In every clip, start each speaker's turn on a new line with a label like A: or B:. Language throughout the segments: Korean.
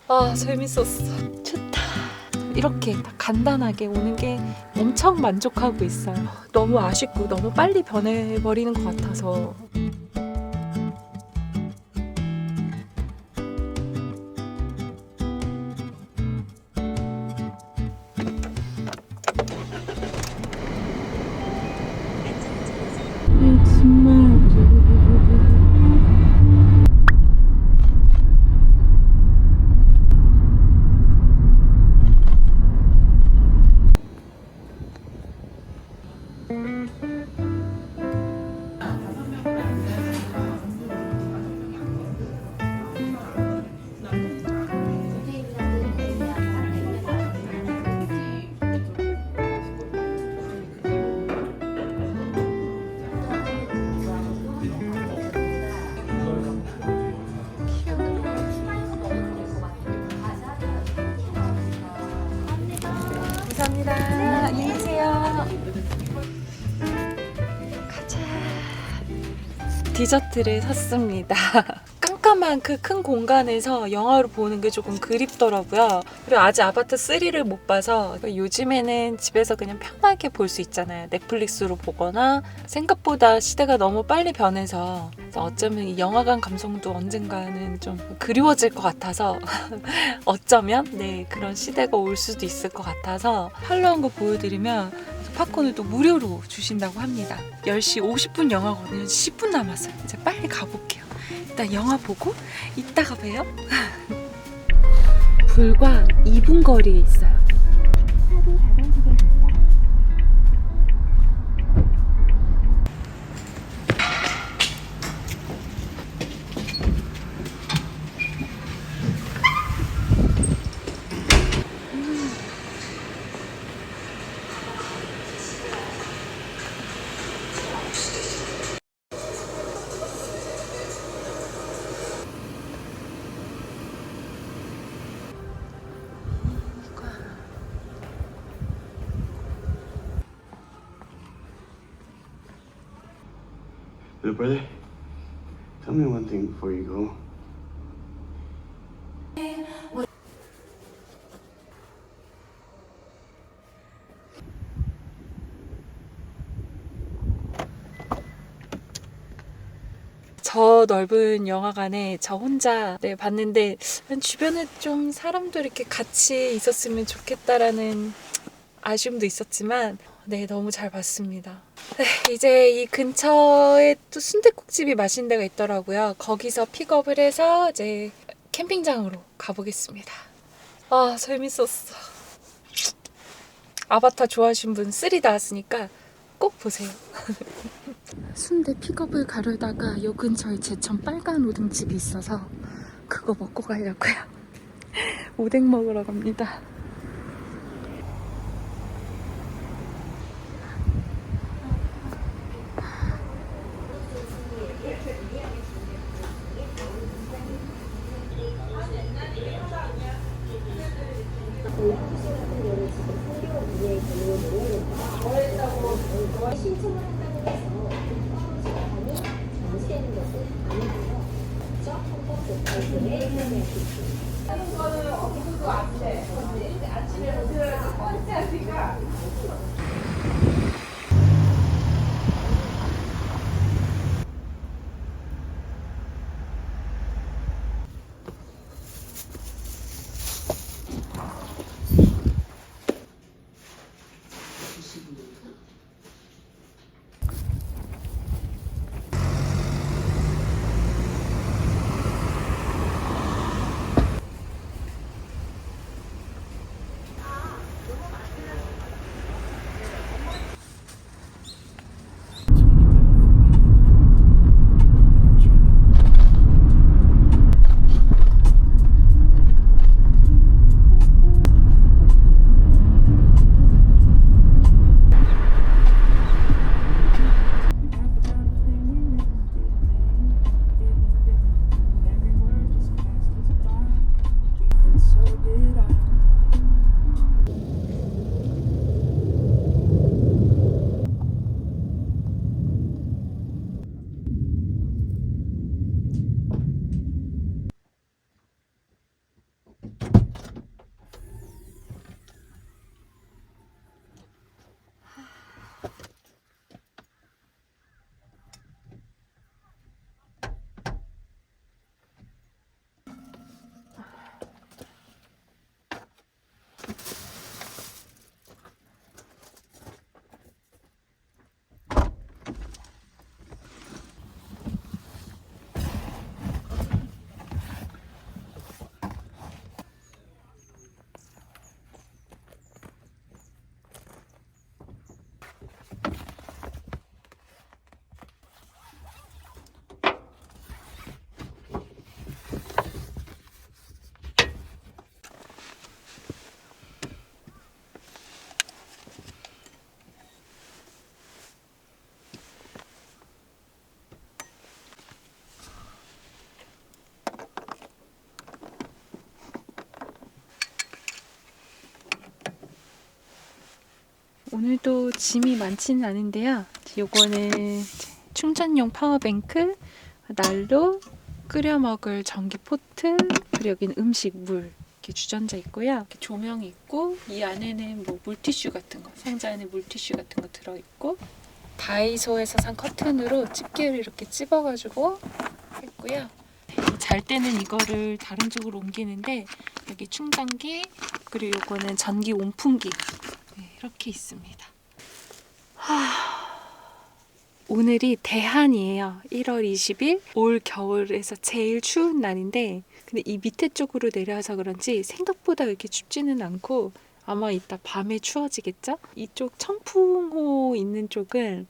A: 아, 재밌었어. 좋다. 이렇게 딱 간단하게 오는 게 엄청 만족하고 있어요. 너무 아쉽고 너무 빨리 변해버리는 것 같아서. 감사합니다. 안녕히 계세요. 가자. 디저트를 샀습니다. 깜깜한 그 큰 공간에서 영화를 보는 게 조금 그립더라고요. 그리고 아직 아바타 3를 못 봐서 요즘에는 집에서 그냥 편하게 볼 수 있잖아요. 넷플릭스로 보거나. 생각보다 시대가 너무 빨리 변해서 어쩌면 이 영화관 감성도 언젠가는 좀 그리워질 것 같아서 어쩌면 그런 시대가 올 수도 있을 것 같아서 팔로우한 거 보여드리면 팝콘을 또 무료로 주신다고 합니다. 10시 50분 영화거든요. 10분 남았어요. 이제 빨리 가볼게요. 일단 영화 보고 이따가 봬요. 불과 2분 거리에 있어요.
B: Little brother, tell me one thing before you go.
A: 저 넓은 영화관에 저 혼자 봤는데 주변에 좀 사람도 이렇게 같이 있었으면 좋겠다라는 아쉬움도 있었지만 너무 잘 봤습니다. 이제 이 근처에 또 순댓국집이 맛있는 데가 있더라고요. 거기서 픽업을 해서 이제 캠핑장으로 가보겠습니다. 아, 재밌었어. 아바타 좋아하시는 분 3 나왔으니까 꼭 보세요. 순대 픽업을 가려다가 요 근처에 제천 빨간 오뎅집이 있어서 그거 먹고 가려고요. 오뎅 먹으러 갑니다. 오늘도 짐이 많지는 않은데요. 요거는 충전용 파워뱅크, 난로, 끓여 먹을 전기 포트, 그리고 여기는 음식, 물 이렇게 주전자 있고요. 이렇게 조명이 있고 이 안에는 뭐 물티슈 같은 거, 상자 안에 물티슈 같은 거 들어있고 다이소에서 산 커튼으로 집게를 이렇게 찝어가지고 했고요. 잘 때는 이거를 다른 쪽으로 옮기는데 여기 충전기 그리고 요거는 전기 온풍기 이렇게 있습니다. 오늘이 대한이에요. 1월 20일 올 겨울에서 제일 추운 날인데 근데 이 밑에 쪽으로 내려와서 그런지 생각보다 이렇게 춥지는 않고 아마 이따 밤에 추워지겠죠? 이쪽 청풍호 있는 쪽은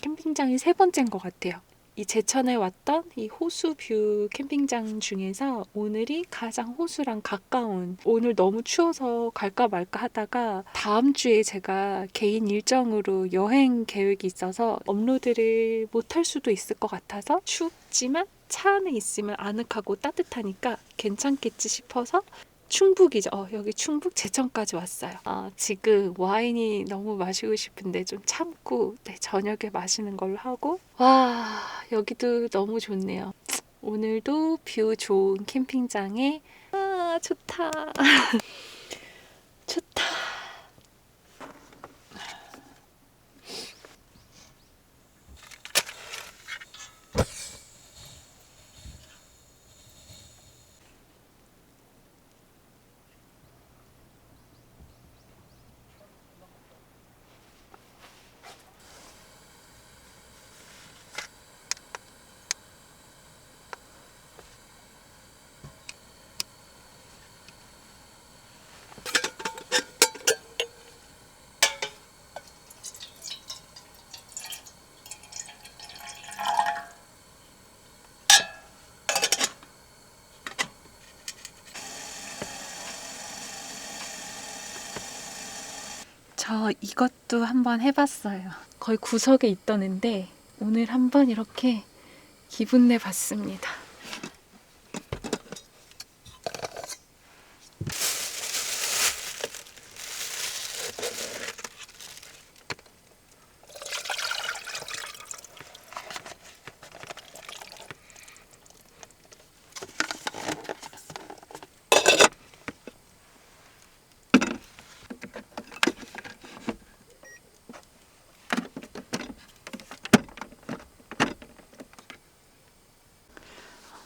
A: 캠핑장이 세 번째인 것 같아요. 이 제천에 왔던 이 호수뷰 캠핑장 중에서 오늘이 가장 호수랑 가까운, 오늘 너무 추워서 갈까 말까 하다가 다음 주에 제가 개인 일정으로 여행 계획이 있어서 업로드를 못할 수도 있을 것 같아서 춥지만 차 안에 있으면 아늑하고 따뜻하니까 괜찮겠지 싶어서 충북이죠. 여기 충북 제천까지 왔어요. 지금 와인이 너무 마시고 싶은데 좀 참고 저녁에 마시는 걸로 하고 와 여기도 너무 좋네요. 오늘도 뷰 좋은 캠핑장에 좋다. 좋다. 저 이것도 한번 해봤어요. 거의 구석에 있더는데 오늘 한번 이렇게 기분 내봤습니다.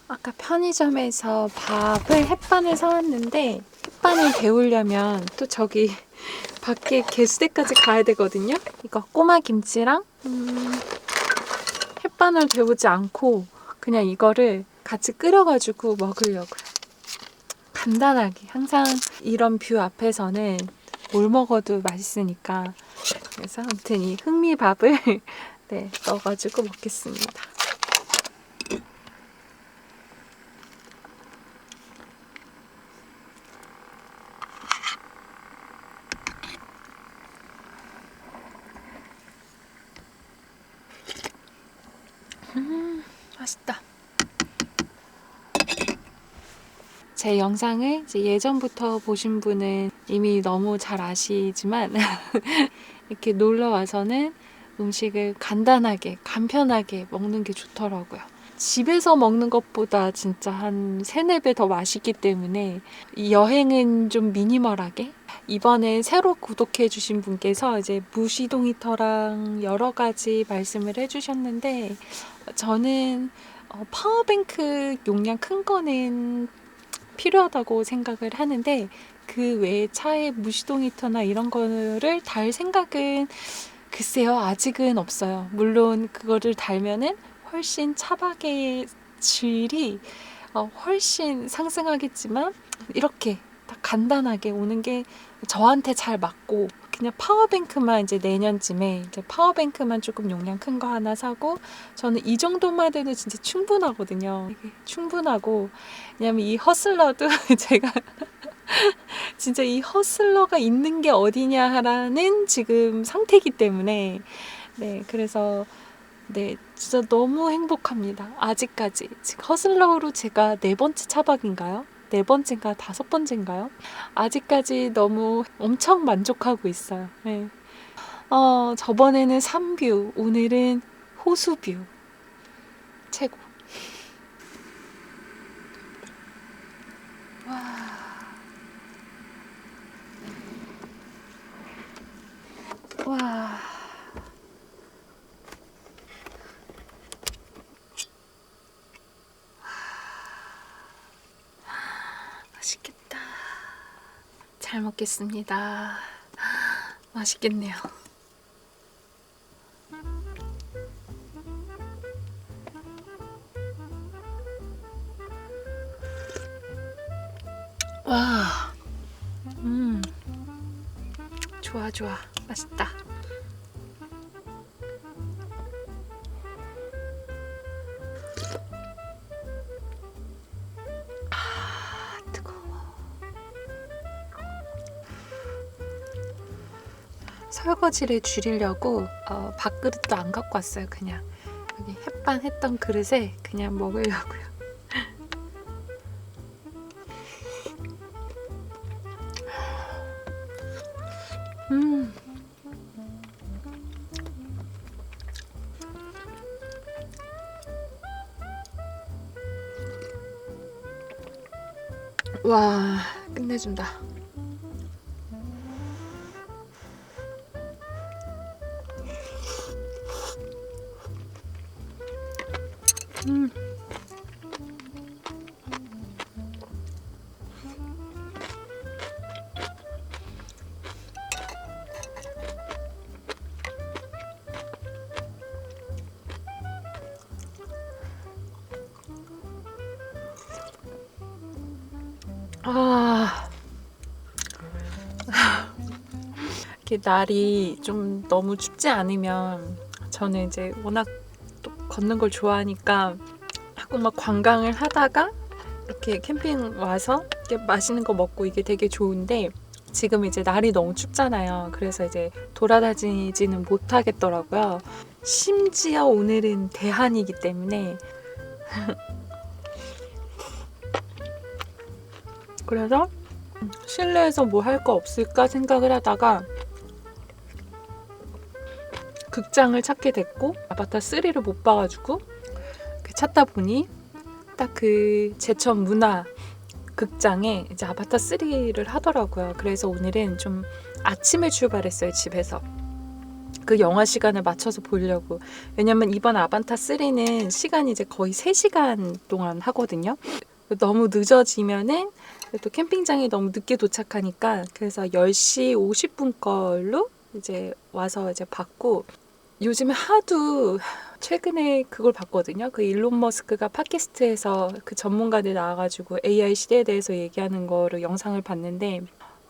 A: 아까 편의점에서 햇반을 사왔는데 햇반을 데우려면 또 저기 밖에 개수대까지 가야 되거든요. 이거 꼬마 김치랑 햇반을 데우지 않고 그냥 이거를 같이 끓여가지고 먹으려고요. 간단하게 항상 이런 뷰 앞에서는 뭘 먹어도 맛있으니까 그래서 아무튼 이 흑미밥을 넣어가지고 먹겠습니다. 맛있다. 제 영상을 이제 예전부터 보신 분은 이미 너무 잘 아시지만 이렇게 놀러 와서는 음식을 간단하게, 간편하게 먹는 게 좋더라고요. 집에서 먹는 것보다 진짜 한 3-4배 더 맛있기 때문에 이 여행은 좀 미니멀하게 이번에 새로 구독해 주신 분께서 이제 무시동 히터랑 여러 가지 말씀을 해주셨는데 저는 파워뱅크 용량 큰 거는 필요하다고 생각을 하는데 그 외에 차에 무시동 히터나 이런 거를 달 생각은 글쎄요 아직은 없어요. 물론 그거를 달면은 훨씬 차박의 질이 훨씬 상승하겠지만 이렇게 딱 간단하게 오는 게 저한테 잘 맞고 그냥 파워뱅크만 이제 내년쯤에 이제 파워뱅크만 조금 용량 큰 거 하나 사고 저는 이 정도만 해도 진짜 충분하거든요. 충분하고 왜냐면 이 허슬러도 제가 진짜 이 허슬러가 있는 게 어디냐라는 지금 상태이기 때문에 그래서 진짜 너무 행복합니다. 아직까지 지금 허슬러로 제가 4번째 차박인가요? 4번째인가 5번째인가요? 아직까지 너무 엄청 만족하고 있어요. 저번에는 산뷰, 오늘은 호수뷰. 최고. 와. 맛있겠다. 잘 먹겠습니다. 맛있겠네요. 와. 좋아, 좋아. 맛있다. 뜨거워. 설거지를 줄이려고 밥그릇도 안 갖고 왔어요. 그냥 여기 햇반 했던 그릇에 그냥 먹으려고요. 와, 끝내준다. 이렇게 날이 좀 너무 춥지 않으면 저는 이제 워낙 또 걷는 걸 좋아하니까 자꾸 막 관광을 하다가 이렇게 캠핑 와서 이렇게 맛있는 거 먹고 이게 되게 좋은데 지금 이제 날이 너무 춥잖아요. 그래서 이제 돌아다니지는 못하겠더라고요. 심지어 오늘은 대한이기 때문에 그래서 실내에서 뭐 할 거 없을까 생각을 하다가 극장을 찾게 됐고 아바타 3를 못 봐가지고 찾다 보니 딱 그 제천 문화 극장에 이제 아바타 3를 하더라고요. 그래서 오늘은 좀 아침에 출발했어요. 집에서 그 영화 시간을 맞춰서 보려고. 왜냐면 이번 아바타 3는 시간이 이제 거의 3시간 동안 하거든요. 너무 늦어지면은 또 캠핑장에 너무 늦게 도착하니까 그래서 10시 50분 걸로 이제 와서 이제 봤고 요즘에 하도 최근에 그걸 봤거든요. 그 일론 머스크가 팟캐스트에서 그 전문가들 나와가지고 AI 시대에 대해서 얘기하는 거를 영상을 봤는데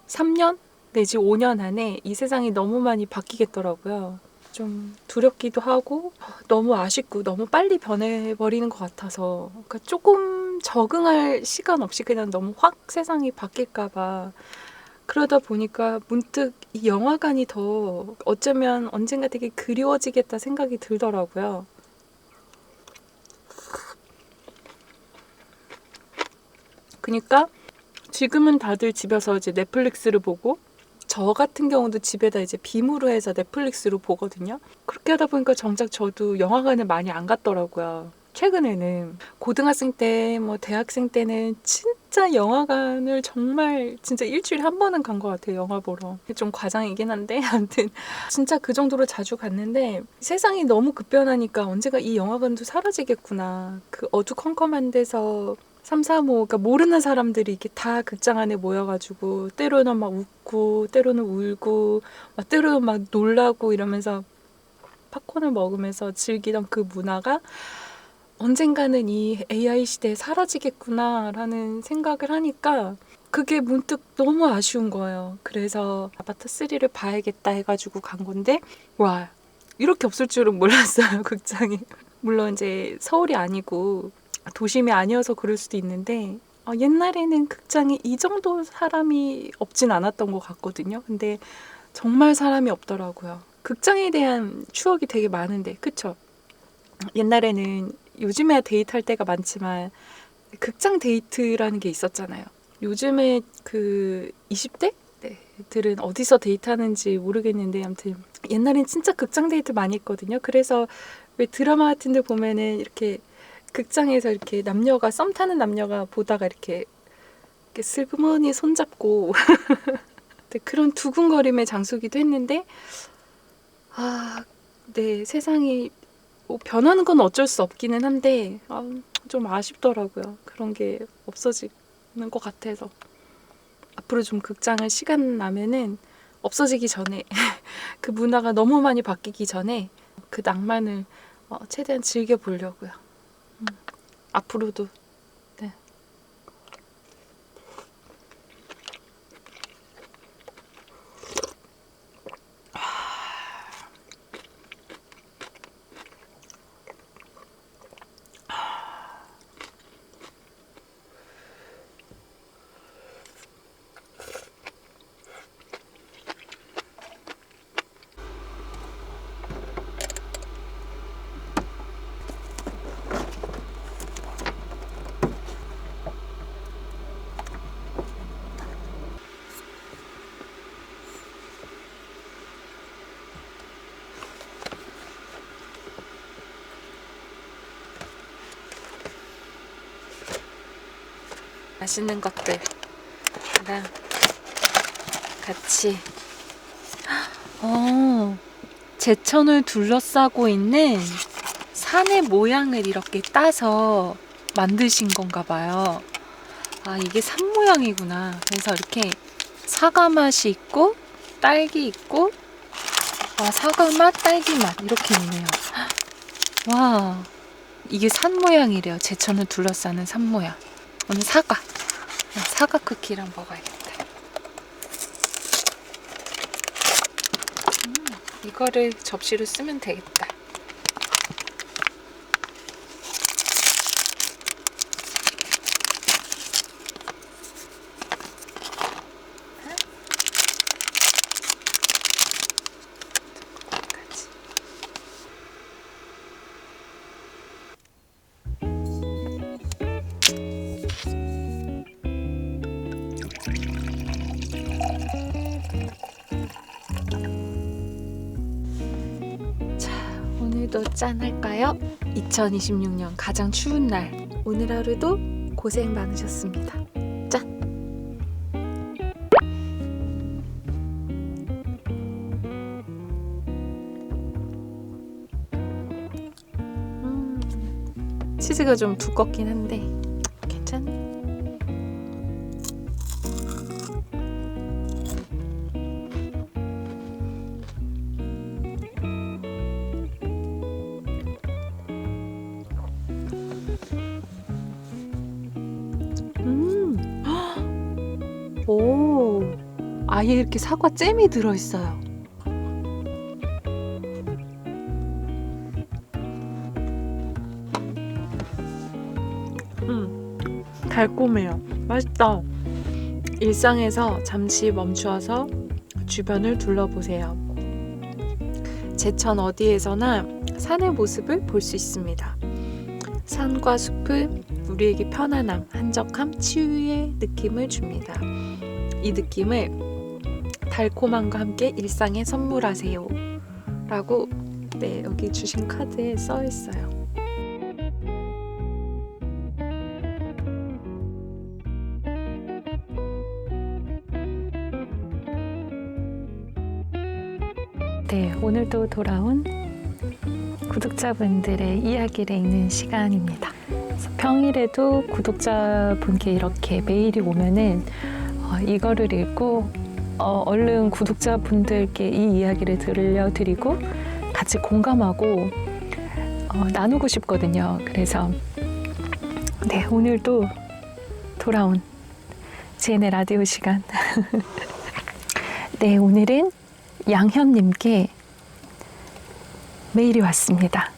A: 3년 내지 5년 안에 이 세상이 너무 많이 바뀌겠더라고요. 좀 두렵기도 하고 너무 아쉽고 너무 빨리 변해버리는 것 같아서 그러니까 조금 적응할 시간 없이 그냥 너무 확 세상이 바뀔까봐 그러다 보니까 문득 이 영화관이 더 어쩌면 언젠가 되게 그리워지겠다 생각이 들더라고요. 그러니까 지금은 다들 집에서 이제 넷플릭스를 보고 저 같은 경우도 집에다 이제 빔으로 해서 넷플릭스로 보거든요. 그렇게 하다 보니까 정작 저도 영화관을 많이 안 갔더라고요. 최근에는 고등학생 때, 뭐 대학생 때는 진짜 영화관을 정말 진짜 일주일에 한 번은 간 것 같아요. 영화 보러. 좀 과장이긴 한데 아무튼 진짜 그 정도로 자주 갔는데 세상이 너무 급변하니까 언제가 이 영화관도 사라지겠구나. 그 어두컴컴한 데서 3, 4, 5, 그러니까 모르는 사람들이 이렇게 다 극장 안에 모여가지고 때로는 막 웃고 때로는 울고 막 때로는 막 놀라고 이러면서 팝콘을 먹으면서 즐기던 그 문화가 언젠가는 이 AI 시대에 사라지겠구나라는 생각을 하니까 그게 문득 너무 아쉬운 거예요. 그래서 아바타 3를 봐야겠다 해가지고 간 건데 와 이렇게 없을 줄은 몰랐어요. 극장이. 물론 이제 서울이 아니고 도심이 아니어서 그럴 수도 있는데 옛날에는 극장에 이 정도 사람이 없진 않았던 것 같거든요. 근데 정말 사람이 없더라고요. 극장에 대한 추억이 되게 많은데 그쵸? 옛날에는 요즘에 데이트할 때가 많지만 극장 데이트라는 게 있었잖아요. 요즘에 그 20대 네, 들은 어디서 데이트하는지 모르겠는데 아무튼 옛날엔 진짜 극장 데이트 많이 했거든요. 그래서 왜 드라마 같은 데 보면은 이렇게 극장에서 이렇게 남녀가 썸 타는 남녀가 보다가 이렇게 슬그머니 손잡고 네, 그런 두근거림의 장소기도 했는데 네, 세상이 뭐 변하는 건 어쩔 수 없기는 한데 좀 아쉽더라고요. 그런 게 없어지는 것 같아서 앞으로 좀 극장을 시간 나면은 없어지기 전에 그 문화가 너무 많이 바뀌기 전에 그 낭만을 최대한 즐겨보려고요. 앞으로도. 네. 맛있는 것들 랑 같이 제천을 둘러싸고 있는 산의 모양을 이렇게 따서 만드신 건가 봐요. 이게 산 모양이구나. 그래서 이렇게 사과 맛이 있고 딸기 있고 사과 맛, 딸기 맛 이렇게 있네요. 와, 이게 산 모양이래요. 제천을 둘러싸는 산 모양. 오늘 사과 쿠키랑 먹어야겠다. 이거를 접시로 쓰면 되겠다. 오늘도 짠할까요? 2026년 가장 추운 날 오늘 하루도 고생 많으셨습니다. 짠! 치즈가 좀 두껍긴 한데 괜찮네. 오, 아예 이렇게 사과 잼이 들어있어요. 달콤해요. 맛있다. 일상에서 잠시 멈추어서 주변을 둘러보세요. 제천 어디에서나 산의 모습을 볼 수 있습니다. 산과 숲은 우리에게 편안함, 한적함, 치유의 느낌을 줍니다. 이 느낌을 달콤함과 함께 일상에 선물하세요. 라고 여기 주신 카드에 써 있어요. 네, 오늘도 돌아온 구독자분들의 이야기를 읽는 시간입니다. 평일에도 구독자분께 이렇게 메일이 오면은 이거를 읽고 얼른 구독자분들께 이 이야기를 들려드리고 같이 공감하고 나누고 싶거든요. 그래서 네, 오늘도 돌아온 지엔의 라디오 시간. 네, 오늘은 양현님께 메일이 왔습니다.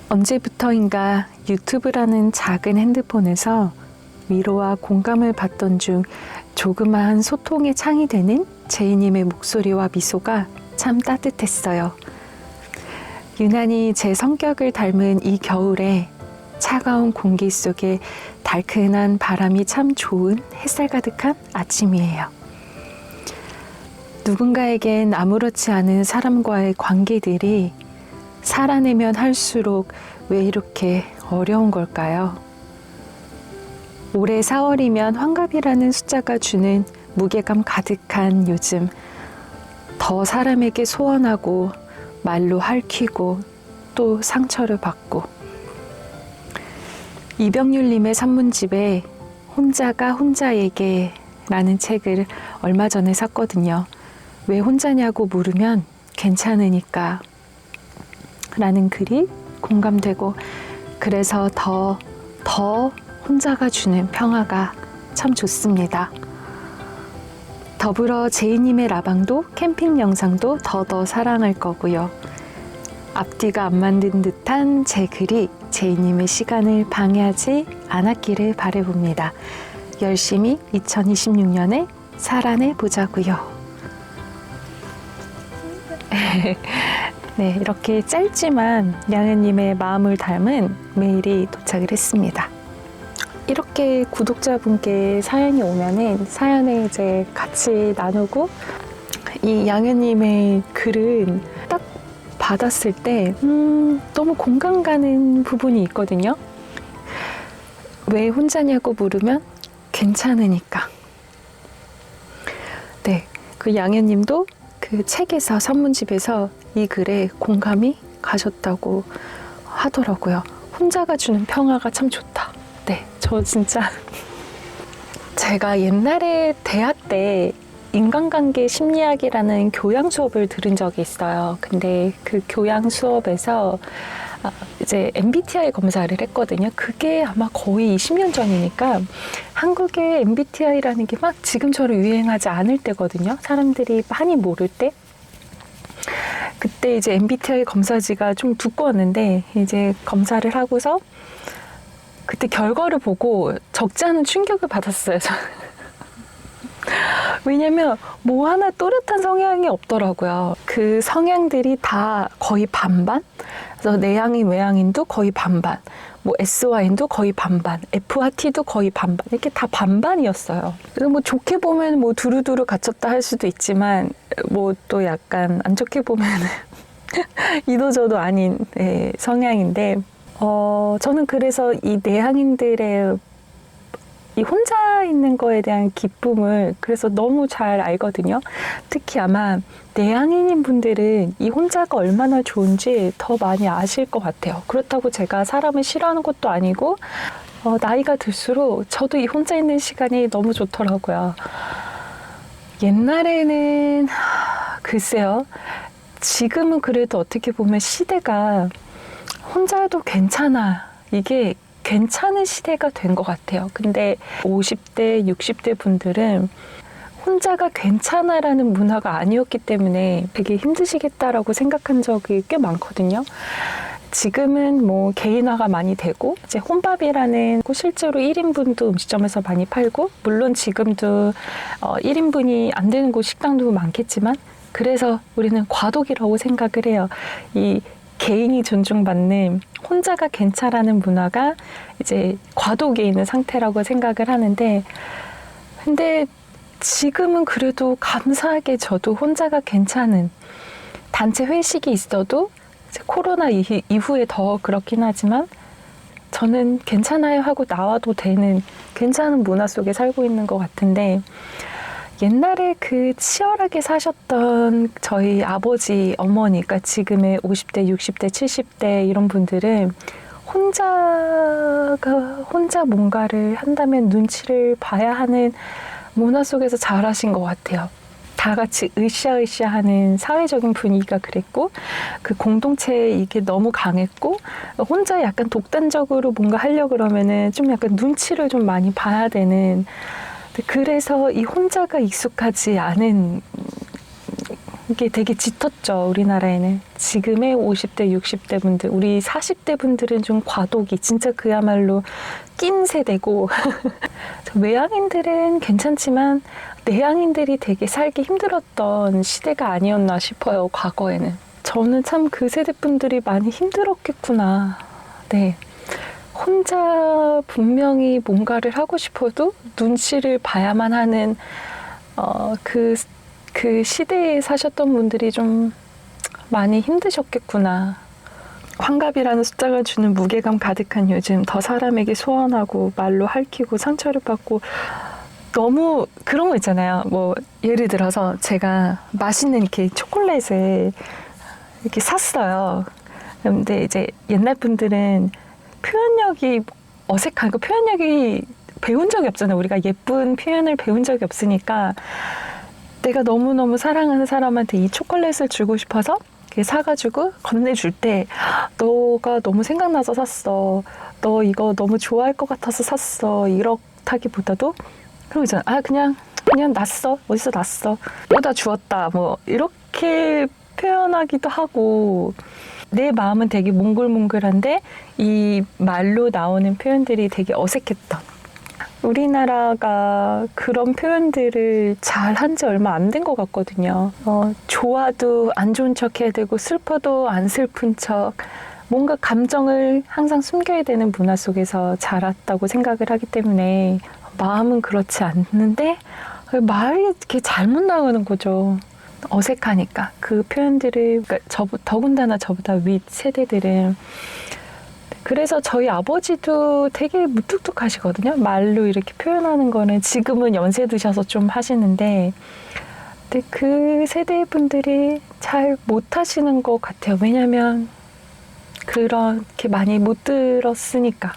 A: 언제부터인가 유튜브라는 작은 핸드폰에서 위로와 공감을 받던 중 조그마한 소통의 창이 되는 제이님의 목소리와 미소가 참 따뜻했어요. 유난히 제 성격을 닮은 이 겨울에 차가운 공기 속에 달큰한 바람이 참 좋은 햇살 가득한 아침이에요. 누군가에겐 아무렇지 않은 사람과의 관계들이 살아내면 할수록 왜 이렇게 어려운 걸까요? 올해 4월이면 환갑이라는 숫자가 주는 무게감 가득한 요즘, 더 사람에게 소원하고 말로 핥히고 또 상처를 받고. 이병률님의 산문집에 혼자가 혼자에게 라는 책을 얼마 전에 샀거든요. 왜 혼자냐고 물으면 괜찮으니까 라는 글이 공감되고, 그래서 더 혼자가 주는 평화가 참 좋습니다. 더불어 제이님의 라방도 캠핑 영상도 더 사랑할 거고요. 앞뒤가 안 맞는 듯한 제 글이 제이님의 시간을 방해하지 않았기를 바라봅니다. 열심히 2026년에 살아내 보자고요. 네, 이렇게 짧지만 양현님의 마음을 담은 메일이 도착을 했습니다. 이렇게 구독자분께 사연이 오면은 사연을 이제 같이 나누고, 이 양현님의 글은 딱 받았을 때 너무 공감 가는 부분이 있거든요. 왜 혼자냐고 물으면 괜찮으니까. 네, 그 양현님도 그 책에서, 산문집에서 이 글에 공감이 가셨다고 하더라고요. 혼자가 주는 평화가 참 좋다. 네, 저 진짜 제가 옛날에 대학 때 인간관계 심리학이라는 교양 수업을 들은 적이 있어요. 근데 그 교양 수업에서 이제 MBTI 검사를 했거든요. 그게 아마 거의 20년 전이니까 한국에 MBTI라는 게 막 지금처럼 유행하지 않을 때거든요. 사람들이 많이 모를 때. 그때 이제 MBTI 검사지가 좀 두꺼웠는데, 이제 검사를 하고서 그때 결과를 보고 적지 않은 충격을 받았어요. 왜냐면 뭐 하나 또렷한 성향이 없더라고요. 그 성향들이 다 거의 반반. 그래서 내향인 외향인도 거의 반반, 뭐 S와인도 거의 반반, F와 T도 거의 반반, 이렇게 다 반반이었어요. 그래서 뭐 좋게 보면 뭐 두루두루 갖췄다 할 수도 있지만, 뭐 또 약간 안 좋게 보면은 이도저도 아닌 성향인데, 저는 그래서 이 내향인들의 이 혼자 있는 거에 대한 기쁨을 그래서 너무 잘 알거든요. 특히 아마 내향인인 분들은 이 혼자가 얼마나 좋은지 더 많이 아실 것 같아요. 그렇다고 제가 사람을 싫어하는 것도 아니고, 나이가 들수록 저도 이 혼자 있는 시간이 너무 좋더라고요. 옛날에는 글쎄요. 지금은 그래도 어떻게 보면 시대가 혼자도 괜찮아, 이게 괜찮은 시대가 된 것 같아요. 근데 50대, 60대 분들은 혼자가 괜찮아라는 문화가 아니었기 때문에 되게 힘드시겠다라고 생각한 적이 꽤 많거든요. 지금은 뭐 개인화가 많이 되고, 이제 혼밥이라는 실제로 1인분도 음식점에서 많이 팔고, 물론 지금도 1인분이 안 되는 곳 식당도 많겠지만, 그래서 우리는 과도기라고 생각을 해요. 이 개인이 존중받는 혼자가 괜찮아라는 문화가 이제 과도기에 있는 상태라고 생각을 하는데, 근데 지금은 그래도 감사하게 저도 혼자가 괜찮은, 단체 회식이 있어도 이제 코로나 이후에 더 그렇긴 하지만 저는 괜찮아요 하고 나와도 되는 괜찮은 문화 속에 살고 있는 것 같은데, 옛날에 그 치열하게 사셨던 저희 아버지, 어머니, 그러니까 지금의 50대, 60대, 70대 이런 분들은 혼자 뭔가를 한다면 눈치를 봐야 하는 문화 속에서 자라신 것 같아요. 다 같이 으쌰으쌰 하는 사회적인 분위기가 그랬고, 그 공동체 이게 너무 강했고, 혼자 약간 독단적으로 뭔가 하려고 그러면은 좀 약간 눈치를 좀 많이 봐야 되는, 그래서 이 혼자가 익숙하지 않은 게 되게 짙었죠, 우리나라에는. 지금의 50대, 60대 분들, 우리 40대 분들은 좀 과도기, 진짜 그야말로 낀 세대고 외향인들은 괜찮지만 내향인들이 되게 살기 힘들었던 시대가 아니었나 싶어요, 과거에는. 저는 참 그 세대 분들이 많이 힘들었겠구나. 네. 혼자 분명히 뭔가를 하고 싶어도 눈치를 봐야만 하는 그 시대에 사셨던 분들이 좀 많이 힘드셨겠구나. 환갑이라는 숫자가 주는 무게감 가득한 요즘 더 사람에게 소원하고 말로 핥히고 상처를 받고 너무 그런 거 있잖아요. 뭐 예를 들어서 제가 맛있는 이렇게 초콜릿을 이렇게 샀어요. 근데 이제 옛날 분들은 표현력이 어색한 거 표현력이 배운 적이 없잖아요. 우리가 예쁜 표현을 배운 적이 없으니까 내가 너무너무 사랑하는 사람한테 이 초콜릿을 주고 싶어서 사가지고 건네줄 때 너가 너무 생각나서 샀어. 너 이거 너무 좋아할 것 같아서 샀어. 이렇다기보다도 그런 거 있잖아. 아 그냥 났어. 어디서 났어. 오다 주웠다. 뭐 이렇게 표현하기도 하고 내 마음은 되게 몽글몽글한데 이 말로 나오는 표현들이 되게 어색했던 우리나라가 그런 표현들을 잘 한 지 얼마 안 된 것 같거든요. 좋아도 안 좋은 척 해야 되고 슬퍼도 안 슬픈 척 뭔가 감정을 항상 숨겨야 되는 문화 속에서 자랐다고 생각을 하기 때문에 마음은 그렇지 않는데 말이 이렇게 잘못 나오는 거죠. 어색하니까 그 표현들을 그러니까 더군다나 저보다 윗 세대들은 그래서 저희 아버지도 되게 무뚝뚝하시거든요. 말로 이렇게 표현하는 거는 지금은 연세 드셔서 좀 하시는데 근데 그 세대 분들이 잘 못하시는 것 같아요. 왜냐하면 그렇게 많이 못 들었으니까.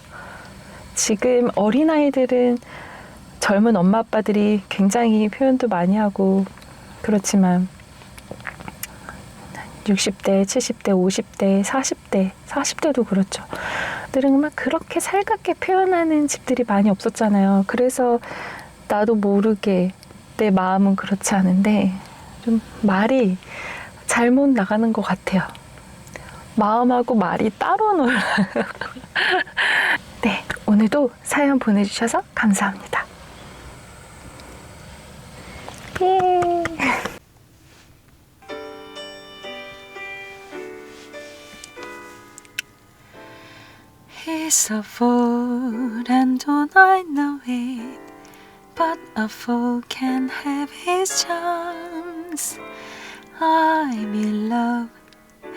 A: 지금 어린아이들은 젊은 엄마 아빠들이 굉장히 표현도 많이 하고 그렇지만 60대, 70대, 50대, 40대도 그렇죠. 들은 막 그렇게 살갑게 표현하는 집들이 많이 없었잖아요. 그래서 나도 모르게 내 마음은 그렇지 않은데 좀 말이 잘못 나가는 것 같아요. 마음하고 말이 따로 놀아요. 네, 오늘도 사연 보내주셔서 감사합니다. 예.
C: He's a fool and don't I know it, but a fool can have his charms. I'm in love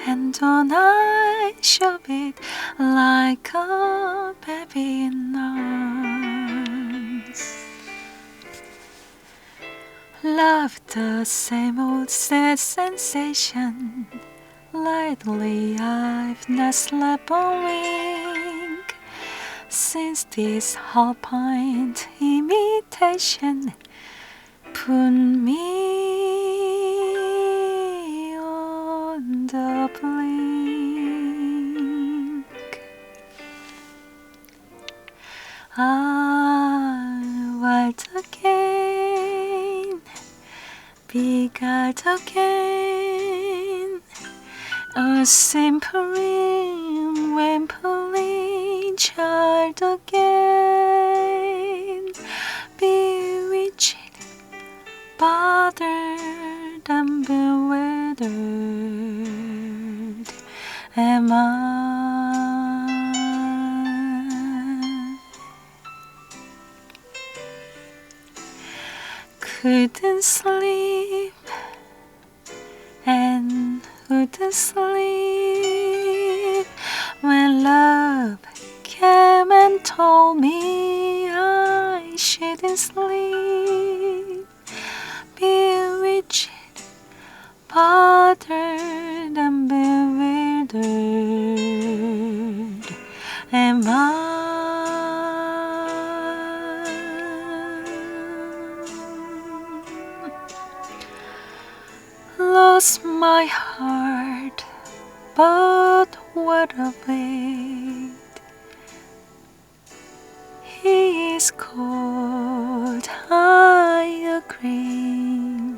C: and don't I show it like a baby in arms. Love the same old sad sensation. Lately I've not slept a wink since this whole point imitation put me on the blink. I wild again, beguiled again, a simpering, whimpering child again, bewitched, bothered, and bewildered am I. Couldn't sleep and wouldn't sleep when love came and told me I shouldn't sleep. Bewitched, bothered, and bewildered am I. Lost my heart, but what of it? He is cold, I agree.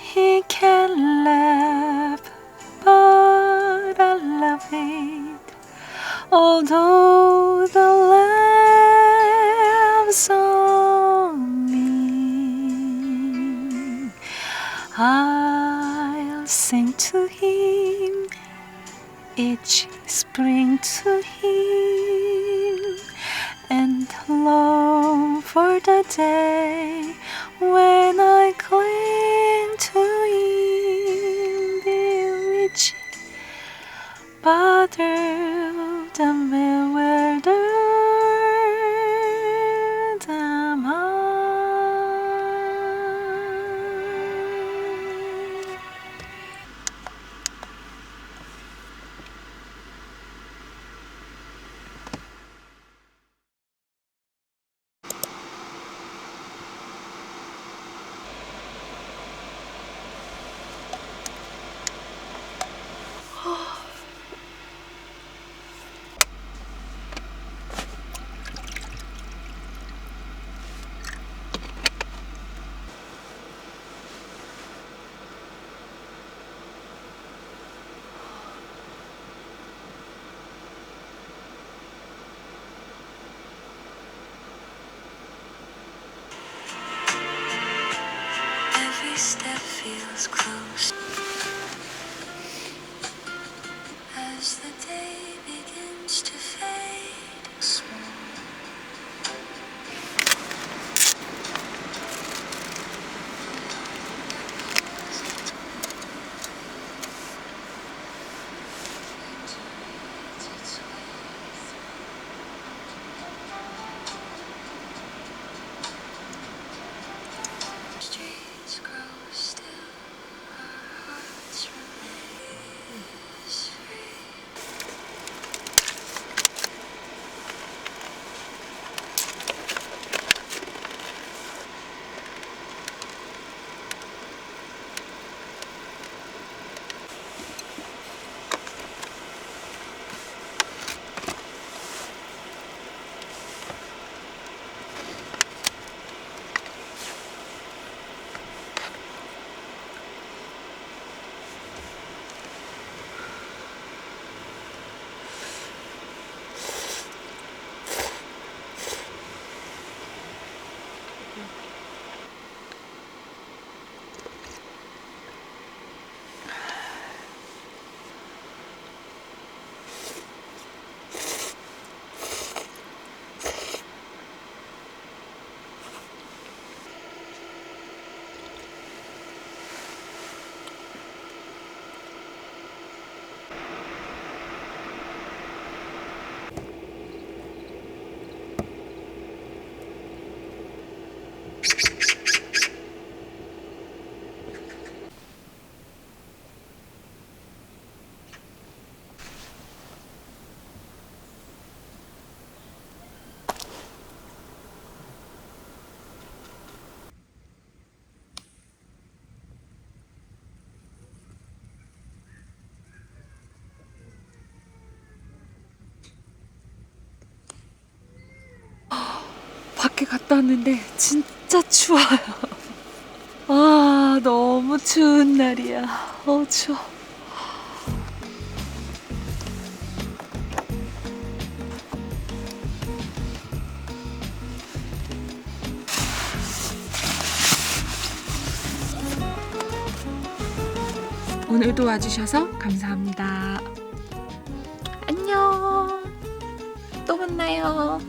C: He can laugh, but I love it. Although the laughs on me, I'll sing to him each spring to him and long for the day when I cling to him, bewitching bother the bewildered am I. Every step feels close as the day begins to fade small. Streets grow still, our hearts remain free.
A: 밖에 갔다 왔는데 진짜 추워요. 아, 너무 추운 날이야. 추워. 오늘도 와주셔서 감사합니다. 안녕. 또 만나요.